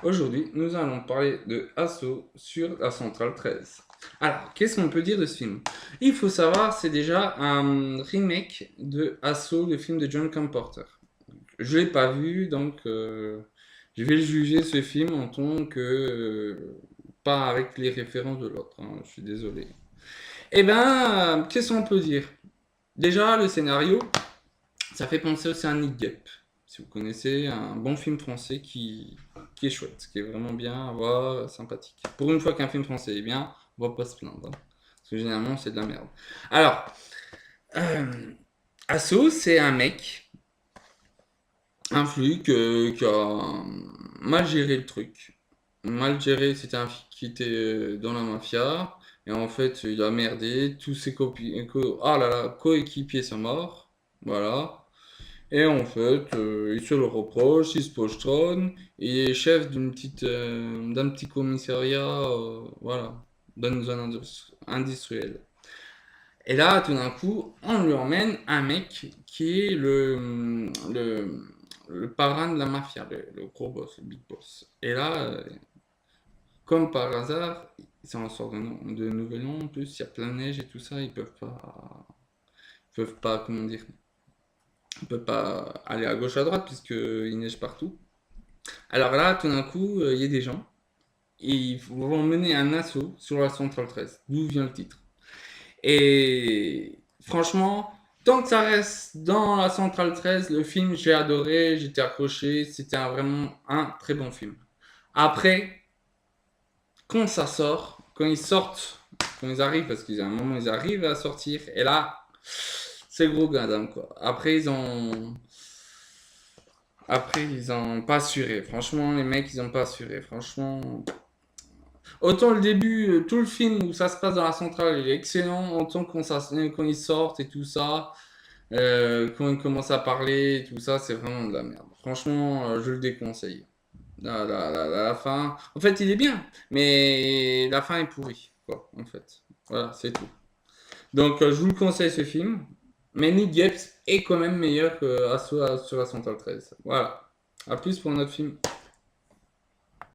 Aujourd'hui, nous allons parler de Assaut sur la centrale 13. Alors, qu'est-ce qu'on peut dire de ce film? Il faut savoir, c'est déjà un remake de Assaut, le film de John Carpenter. Je l'ai pas vu, donc je vais juger ce film en tant que pas avec les références de l'autre, hein, je suis désolé. Eh ben, qu'est-ce qu'on peut dire? Déjà, le scénario, ça fait penser aussi à Nick Depp. Si vous connaissez, un bon film français qui est chouette, qui est vraiment bien à voir, sympathique. Pour une fois qu'un film français est bien, on va pas se plaindre, hein. Parce que généralement, c'est de la merde. Alors, euh, Asso, c'est un mec, un flic qui a mal géré le truc. Mal géré, c'était un flic qui était dans la mafia. Et en fait, il a merdé. Tous ses ah là là, coéquipiers sont morts. Voilà. Et en fait, il se le reproche, il se postronne, il est chef d'un petit commissariat, voilà, dans une zone industrielle. Et là, tout d'un coup, on lui emmène un mec qui est le parrain de la mafia, le gros boss, le big boss. Et là, comme par hasard, c'est en sort de nouvel an, en plus, il y a plein de neige et tout ça, ils peuvent pas, comment dire, ils peuvent pas aller à gauche à droite puisqu'il neige partout. Alors là, tout d'un coup, il y a des gens et ils vont mener un assaut sur la centrale 13, d'où vient le titre. Et franchement, tant que ça reste dans la centrale 13, le film, j'ai adoré, j'étais accroché, c'était vraiment un très bon film. Après, quand ça sort, quand ils sortent, quand ils arrivent, parce qu'il y a un moment, ils arrivent à sortir, et là, c'est gros gadam, quoi. Après, ils ont pas assuré. Franchement, les mecs, ils ont pas assuré. Franchement, autant le début, tout le film où ça se passe dans la centrale, il est excellent. Autant quand ils sortent et tout ça, quand ils commencent à parler et tout ça, c'est vraiment de la merde. Franchement, je le déconseille. La fin, en fait, il est bien, mais la fin est pourrie, quoi, en fait. Voilà, c'est tout. Donc, je vous le conseille ce film, mais Nick Gapes est quand même meilleur que Assaut sur la centrale 13. Voilà. À plus pour un autre film.